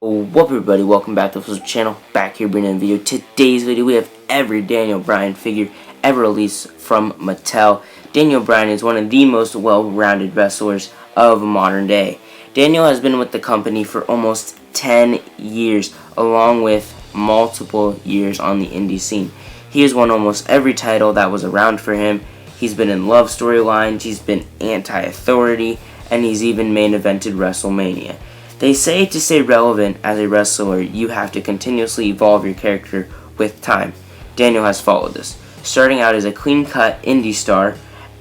What up everybody, welcome back to the channel, back here bringing in a video. Today's video we have every Daniel Bryan figure ever released from Mattel. Daniel Bryan is one of the most well-rounded wrestlers of modern day. Daniel has been with the company for almost 10 years, along with multiple years on the indie scene. He has won almost every title that was around for him. He's been in love storylines, he's been anti-authority, and he's even main evented WrestleMania. They say to stay relevant as a wrestler, you have to continuously evolve your character with time. Daniel has followed this, starting out as a clean-cut indie star,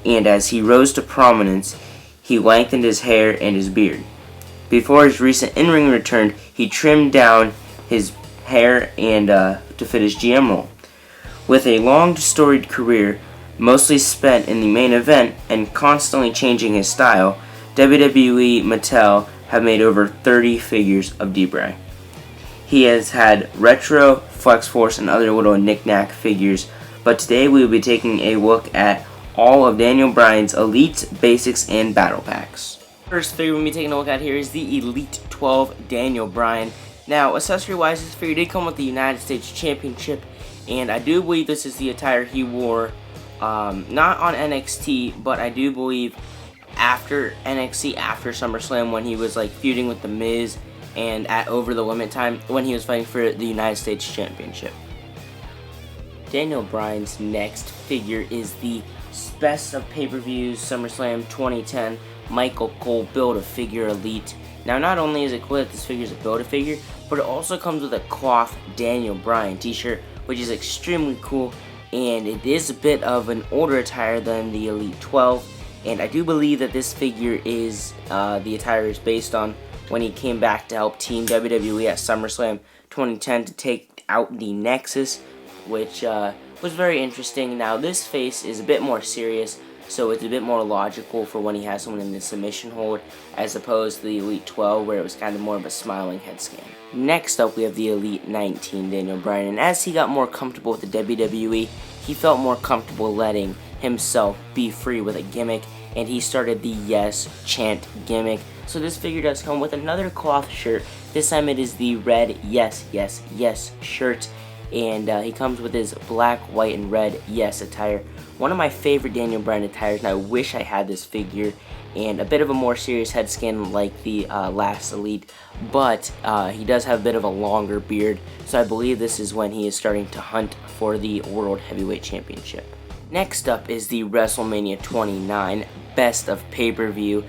and as he rose to prominence, he lengthened his hair and his beard. Before his recent in-ring return, he trimmed down his hair and to fit his GM role. With a long, storied career, mostly spent in the main event and constantly changing his style, WWE Mattel have made over 30 figures of D-Bry. He has had retro, Flex Force, and other little knick-knack figures, but today we will be taking a look at all of Daniel Bryan's Elite, Basics, and Battle Packs. First figure we'll be taking a look at here is the Elite 12 Daniel Bryan. Now, accessory-wise, this figure did come with the United States Championship, and I do believe this is the attire he wore, not on NXT, but I do believe after NXT, after SummerSlam, when he was like feuding with The Miz, and at Over the Limit time when he was fighting for the United States Championship. Daniel Bryan's next figure is the Best of Pay-Per-Views SummerSlam 2010 Michael Cole Build-A-Figure Elite. Now, not only is it cool that this figure is a Build-A-Figure, but it also comes with a cloth Daniel Bryan t-shirt, which is extremely cool, and it is a bit of an older attire than the Elite 12. And I do believe that this figure is, the attire is based on when he came back to help Team WWE at SummerSlam 2010 to take out the Nexus, which was very interesting. Now, this face is a bit more serious, so it's a bit more logical for when he has someone in the submission hold, as opposed to the Elite 12, where it was kind of more of a smiling head scan. Next up, we have the Elite 19 Daniel Bryan, and as he got more comfortable with the WWE, he felt more comfortable letting himself be free with a gimmick, and he started the Yes Chant gimmick. So this figure does come with another cloth shirt. This time it is the red Yes, Yes, Yes shirt, and he comes with his black, white, and red Yes attire. One of my favorite Daniel Bryan attires, and I wish I had this figure, and a bit of a more serious head scan like the last Elite, but he does have a bit of a longer beard, so I believe this is when he is starting to hunt for the World Heavyweight Championship. Next up is the WrestleMania 29 Best of Pay-Per-View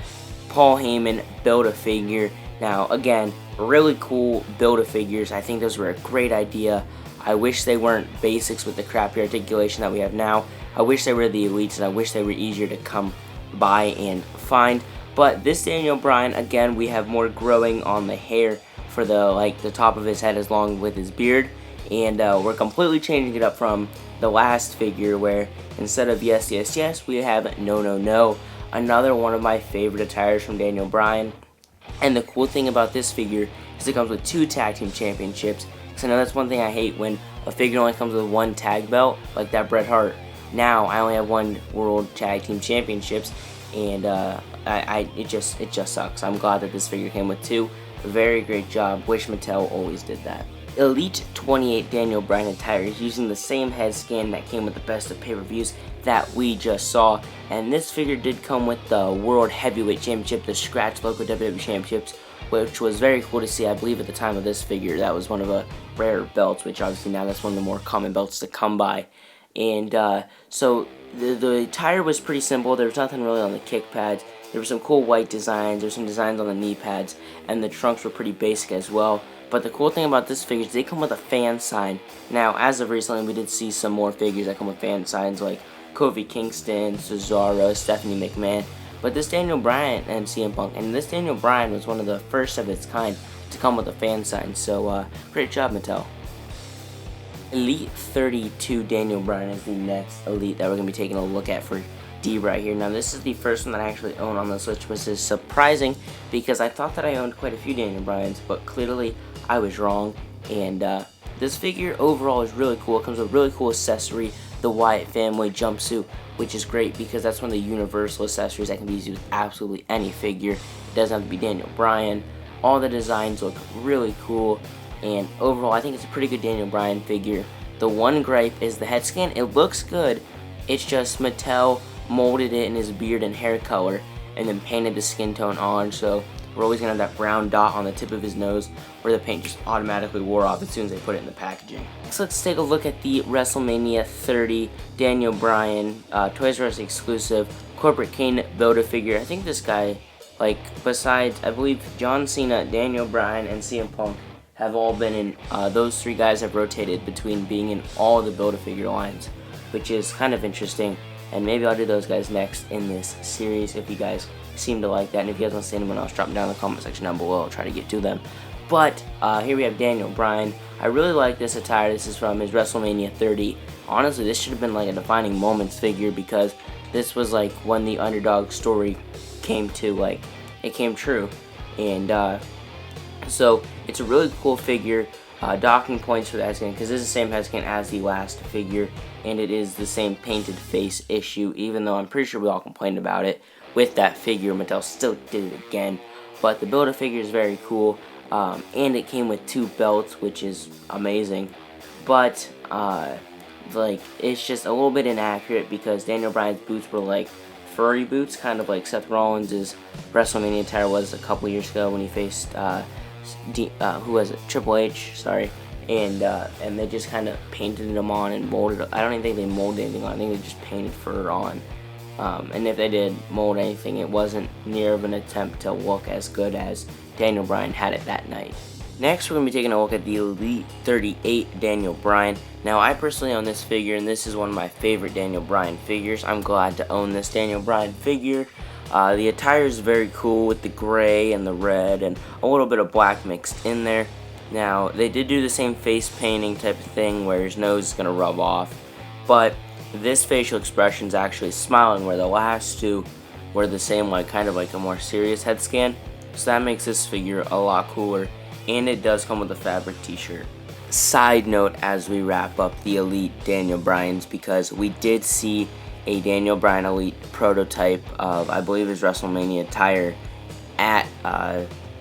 Paul Heyman Build-A-Figure. Now, again, really cool Build-A-Figures. I think those were a great idea. I wish they weren't basics with the crappy articulation that we have now. I wish they were the Elites, and I wish they were easier to come by and find. But this Daniel Bryan, again, we have more growing on the hair for the top of his head as long with his beard. And we're completely changing it up from the last figure, where instead of Yes, Yes, Yes, we have No, No, No. Another one of my favorite attires from Daniel Bryan. And the cool thing about this figure is it comes with 2 tag team championships. So now that's one thing I hate, when a figure only comes with 1 tag belt, like that Bret Hart. Now I only have 1 World Tag Team Championships, and it just sucks. I'm glad that this figure came with 2. Very great job. Wish Mattel always did that. Elite 28 Daniel Bryan attire is using the same head scan that came with the Best of Pay-Per-Views that we just saw, and this figure did come with the World Heavyweight Championship, the scratch logo WWE Championships, which was very cool to see. I believe at the time of this figure that was one of the rare belts, which obviously now that's one of the more common belts to come by. And so the attire was pretty simple. There was nothing really on the kick pads. There were some cool white designs, there were some designs on the knee pads, and the trunks were pretty basic as well. But the cool thing about this figure is they come with a fan sign. Now, as of recently, we did see some more figures that come with fan signs like Kofi Kingston, Cesaro, Stephanie McMahon. But this Daniel Bryan and CM Punk, and this Daniel Bryan was one of the first of its kind to come with a fan sign. So, great job, Mattel. Elite 32 Daniel Bryan is the next Elite that we're going to be taking a look at for D right here. Now, this is the first one that I actually own on this list, which is surprising because I thought that I owned quite a few Daniel Bryans, but clearly I was wrong. And this figure overall is really cool. It comes with a really cool accessory, the Wyatt family jumpsuit, which is great because that's one of the universal accessories that can be used with absolutely any figure. It doesn't have to be Daniel Bryan. All the designs look really cool, and overall I think it's a pretty good Daniel Bryan figure. The one gripe is the head scan. It looks good, it's just Mattel molded it in his beard and hair color and then painted the skin tone on, so we're always going to have that brown dot on the tip of his nose where the paint just automatically wore off as soon as they put it in the packaging. Next, let's take a look at the WrestleMania 30 Daniel Bryan Toys R Us exclusive Corporate Kane Build-A-Figure. I think this guy, like, besides, I believe John Cena, Daniel Bryan, and CM Punk have all been in, those three guys have rotated between being in all the Build-A-Figure lines, which is kind of interesting. And maybe I'll do those guys next in this series if you guys seem to like that. And if you guys want to see anyone else, drop them down in the comment section down below. I'll try to get to them. But here we have Daniel Bryan. I really like this attire. This is from his WrestleMania 30. Honestly, this should have been like a defining moments figure, because this was like when the underdog story came to, like, it came true. And so it's a really cool figure. Docking points for the head scan, because this is the same head scan as the last figure, and it is the same painted face issue, even though I'm pretty sure we all complained about it with that figure. Mattel still did it again. But the Build-A-Figure is very cool, and it came with 2 belts, which is amazing. But like, it's just a little bit inaccurate, because Daniel Bryan's boots were like furry boots, kind of like Seth Rollins' WrestleMania attire was a couple years ago when he faced who was it? Triple H, sorry. And they just kind of painted them on and molded it. I don't even think they molded anything on. I think they just painted fur on. And if they did mold anything, it wasn't near of an attempt to look as good as Daniel Bryan had it that night. Next, we're going to be taking a look at the Elite 38 Daniel Bryan. Now, I personally own this figure, and this is one of my favorite Daniel Bryan figures. I'm glad to own this Daniel Bryan figure. The attire is very cool with the gray and the red and a little bit of black mixed in there. Now, they did do the same face painting type of thing where his nose is going to rub off, but this facial expression is actually smiling, where the last two were the same, like kind of like a more serious head scan. So that makes this figure a lot cooler, and it does come with a fabric t-shirt. Side note as we wrap up the Elite Daniel Bryans, because we did see a Daniel Bryan Elite prototype of, I believe, his WrestleMania attire at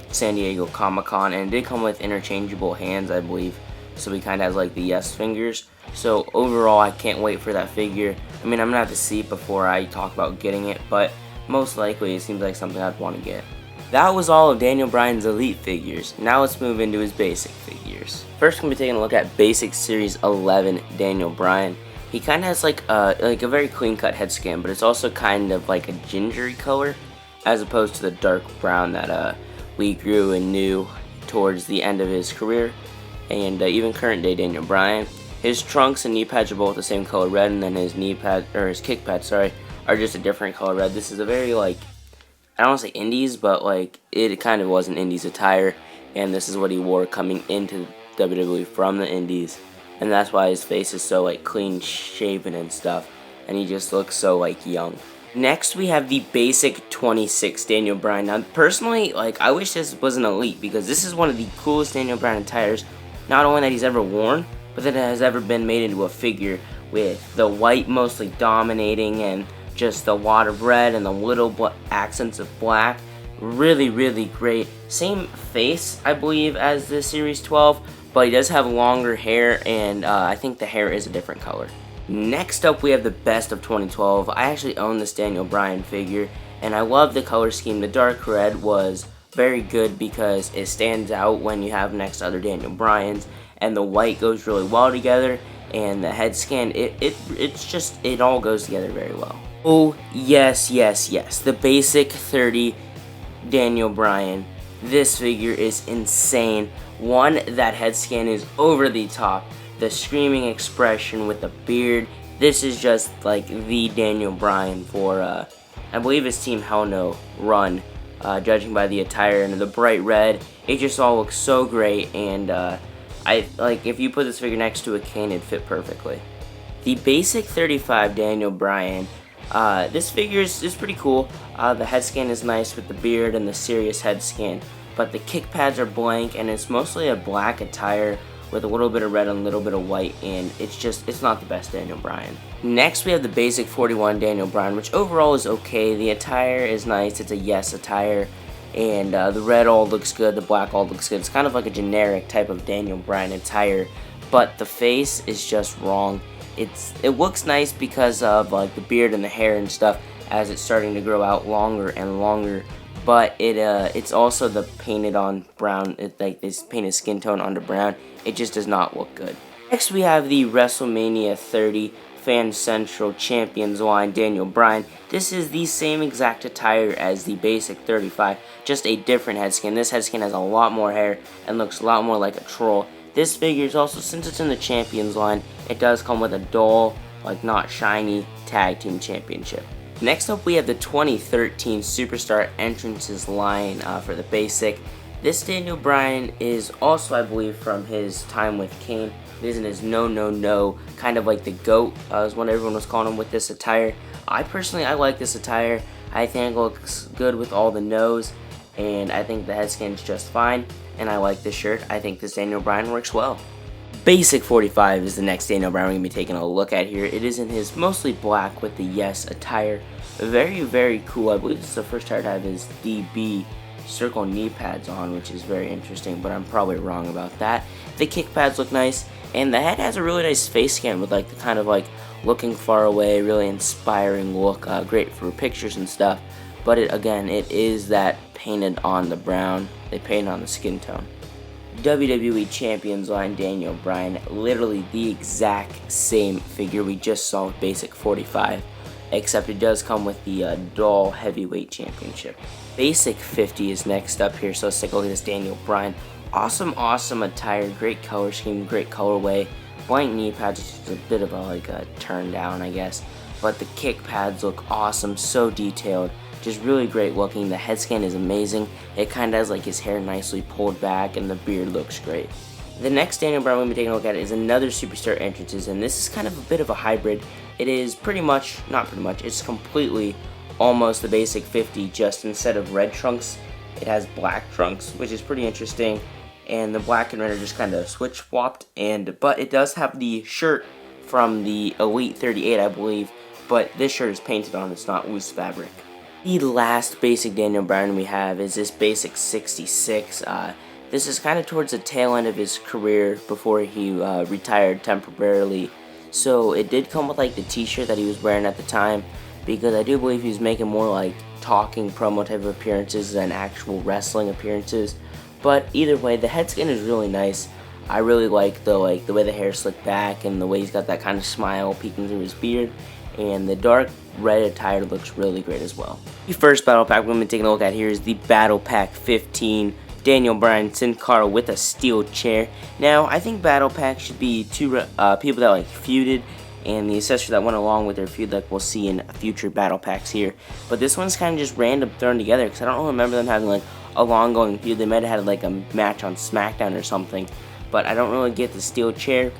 San Diego Comic-Con, and it did come with interchangeable hands, I believe, so he kind of has like the yes fingers. So overall, I can't wait for that figure. I mean, I'm gonna have to see it before I talk about getting it, but most likely it seems like something I'd want to get. That was all of Daniel Bryan's Elite figures. Now let's move into his basic figures. First, we're gonna be taking a look at Basic Series 11 Daniel Bryan. He kind of has like a very clean-cut head scan, but it's also kind of like a gingery color, as opposed to the dark brown that we grew and knew towards the end of his career, and even current-day Daniel Bryan. His trunks and knee pads are both the same color red, and then his knee pad, or his kick pads, sorry, are just a different color red. This is a very, like, I don't want to say indies, but like it kind of was an indies attire, and this is what he wore coming into WWE from the indies. And that's why his face is so like clean shaven and stuff, and he just looks so like young. Next, we have the Basic 26 Daniel Bryan. Now, personally, like, I wish this was an Elite, because this is one of the coolest Daniel Bryan attires, not only that he's ever worn, but that it has ever been made into a figure, with the white mostly dominating and just a lot of red and the little accents of black. Really, really great. Same face, I believe, as the Series 12, but he does have longer hair, and I think the hair is a different color. Next up, we have the Best of 2012. I actually own this Daniel Bryan figure, and I love the color scheme. The dark red was very good because it stands out when you have next to other Daniel Bryans, and the white goes really well together, and the head scan, it all goes together very well. Oh, yes, yes, yes. The Basic 30 Daniel Bryan. This figure is insane. One, that head scan is over the top. The screaming expression with the beard. This is just like the Daniel Bryan for, I believe his Team Hell No run, judging by the attire and the bright red. It just all looks so great, and if you put this figure next to a Kane, it'd fit perfectly. The Basic 35 Daniel Bryan. This figure is pretty cool. The head scan is nice with the beard and the serious head scan, but the kick pads are blank, and it's mostly a black attire with a little bit of red and a little bit of white, and it's not the best Daniel Bryan. Next, we have the Basic 41 Daniel Bryan, which overall is okay. The attire is nice. It's a yes attire, and the red all looks good, the black all looks good. It's kind of like a generic type of Daniel Bryan attire, but the face is just wrong. It looks nice because of like the beard and the hair and stuff as it's starting to grow out longer and longer, but it's also the painted on brown, like this painted skin tone onto brown. It just does not look good. Next we have the WrestleMania 30 Fan Central Champions line Daniel Bryan. This is the same exact attire as the basic 35, just a different head skin. This head skin has a lot more hair and looks a lot more like a troll. This figure is also, since it's in the Champions line, it does come with a dull, like not shiny, Tag Team Championship. Next up we have the 2013 Superstar Entrances line for the basic. This Daniel Bryan is also, I believe, from his time with Kane. It isn't his no, kind of like the GOAT, is what everyone was calling him with this attire. I like this attire. I think it looks good with all the nose, and I think the head skin's just fine, and I like this shirt. I think this Daniel Bryan works well. Basic 45 is the next Daniel Bryan we're going to be taking a look at here. It is in his mostly black with the Yes attire. Very, very cool. I believe this is the first attire to have his DB circle knee pads on, which is very interesting, but I'm probably wrong about that. The kick pads look nice, and the head has a really nice face scan with like the kind of like looking far away, really inspiring look. Great for pictures and stuff, but it is that painted on the brown. They painted on the skin tone. WWE Champions line Daniel Bryan, literally the exact same figure we just saw with basic 45, except it does come with the dull heavyweight championship. Basic 50 is next up here, so let's take a look at this Daniel Bryan. Awesome attire, great color scheme, great colorway. Blank knee pads, which is a bit of a turn down, I guess, but the kick pads look awesome, so detailed, just really great looking. The head scan is amazing. It kind of has like his hair nicely pulled back, and the beard looks great. The next Daniel Bryan we're going to be taking a look at is another Superstar Entrances, and this is kind of a bit of a hybrid. It is it's completely almost the basic 50, just instead of red trunks, it has black trunks, which is pretty interesting, and the black and red are just kind of switch swapped, but it does have the shirt from the Elite 38, I believe, but this shirt is painted on, it's not loose fabric. The last basic Daniel Bryan we have is this basic 66. This is kind of towards the tail end of his career before he retired temporarily. So it did come with like the t-shirt that he was wearing at the time, because I do believe he was making more like talking promo type of appearances than actual wrestling appearances. But either way, the head skin is really nice. I really like the way the hair slicked back and the way he's got that kind of smile peeking through his beard. And the dark red attire looks really great as well. The first battle pack we're going to be taking a look at here is the Battle Pack 15 Daniel Bryan Sin Cara with a steel chair. Now, I think Battle Pack should be two people that like feuded, and the accessory that went along with their feud, like we'll see in future Battle Packs here. But this one's kind of just random thrown together, because I don't remember them having like a long-going feud. They might have had like a match on SmackDown or something, but I don't really get the steel chair.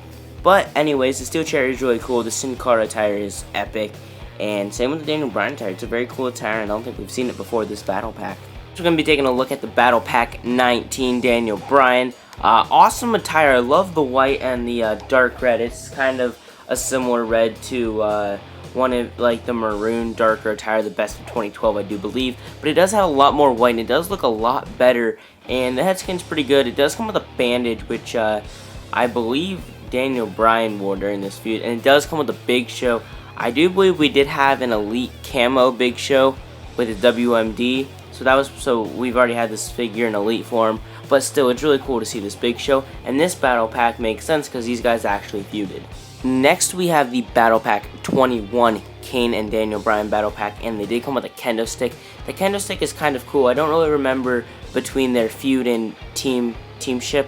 But anyways, the steel chair is really cool. The Sin Cara attire is epic, and same with the Daniel Bryan attire. It's a very cool attire, and I don't think we've seen it before this Battle Pack. So we're going to be taking a look at the Battle Pack 19 Daniel Bryan. Awesome attire. I love the white and the dark red. It's kind of a similar red to one of like the maroon darker attire, the best of 2012, I do believe. But it does have a lot more white, and it does look a lot better. And the head skin's pretty good. It does come with a bandage, which I believe Daniel Bryan wore during this feud, and it does come with a Big Show. I do believe we did have an Elite camo Big Show with the WMD, so we've already had this figure in Elite form, but still, it's really cool to see this Big Show, and this Battle Pack makes sense because these guys actually feuded. Next, we have the Battle Pack 21 Kane and Daniel Bryan Battle Pack, and they did come with a kendo stick. The kendo stick is kind of cool. I don't really remember between their feud and teamship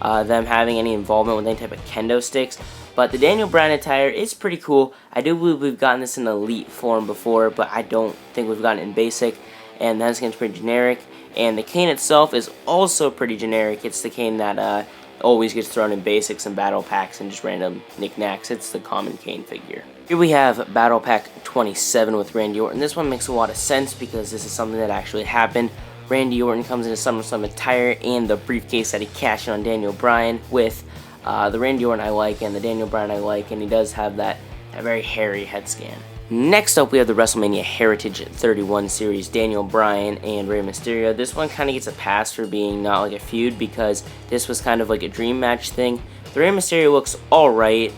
them having any involvement with any type of kendo sticks, but the Daniel Bryan attire is pretty cool. I do believe we've gotten this in Elite form before, but I don't think we've gotten it in Basic, and the head skin's pretty generic, and the cane itself is also pretty generic. It's the cane that always gets thrown in Basics and Battle Packs and just random knickknacks. It's the common cane figure. Here we have Battle Pack 27 with Randy Orton. This one makes a lot of sense because this is something that actually happened. Randy Orton comes in a SummerSlam attire and the briefcase that he cashed in on Daniel Bryan with. The Randy Orton I like and the Daniel Bryan I like, and he does have that very hairy head scan. Next up, we have the WrestleMania Heritage 31 series, Daniel Bryan and Rey Mysterio. This one kind of gets a pass for being not like a feud because this was kind of like a dream match thing. The Rey Mysterio looks alright.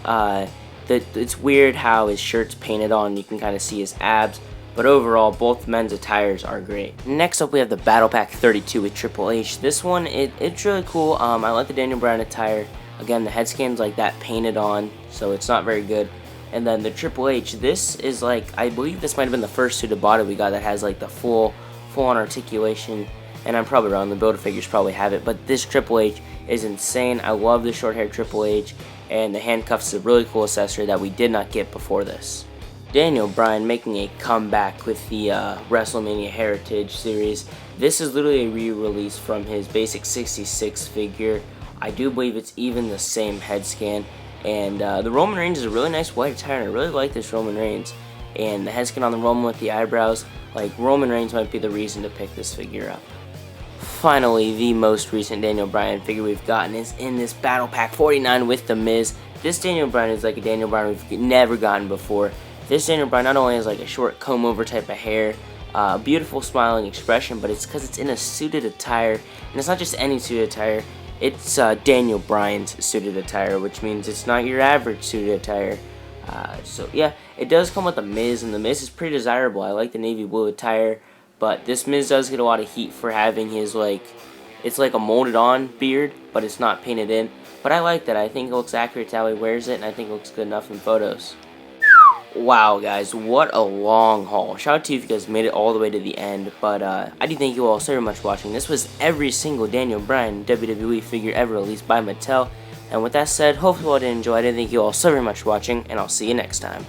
It's weird how his shirt's painted on, you can kind of see his abs. But overall, both men's attires are great. Next up, we have the Battle Pack 32 with Triple H. This one, it's really cool. I like the Daniel Bryan attire. Again, the head scan's like that painted on, so it's not very good. And then the Triple H, this is like, I believe this might have been the first suited body we got that has like the full-on articulation. And I'm probably wrong, the Build-A-Figures probably have it, but this Triple H is insane. I love the short-haired Triple H, and the handcuffs is a really cool accessory that we did not get before this. Daniel Bryan making a comeback with the WrestleMania Heritage series. This is literally a re-release from his basic 66 figure. I do believe it's even the same head scan. And the Roman Reigns is a really nice white attire, and I really like this Roman Reigns. And the head scan on the Roman with the eyebrows, like Roman Reigns might be the reason to pick this figure up. Finally, the most recent Daniel Bryan figure we've gotten is in this Battle Pack 49 with The Miz. This Daniel Bryan is like a Daniel Bryan we've never gotten before. This Daniel Bryan not only has like a short comb over type of hair, beautiful smiling expression, but it's because it's in a suited attire. And it's not just any suited attire. It's Daniel Bryan's suited attire, which means it's not your average suited attire. So yeah, it does come with the Miz, and the Miz is pretty desirable. I like the navy blue attire, but this Miz does get a lot of heat for having his it's like a molded on beard, but it's not painted in. But I like that. I think it looks accurate to how he wears it, and I think it looks good enough in photos. Wow, guys, what a long haul. Shout out to you if you guys made it all the way to the end. But I do thank you all so very much for watching. This was every single Daniel Bryan WWE figure ever released by Mattel. And with that said, hopefully you all did enjoy it. I thank you all so very much for watching, and I'll see you next time.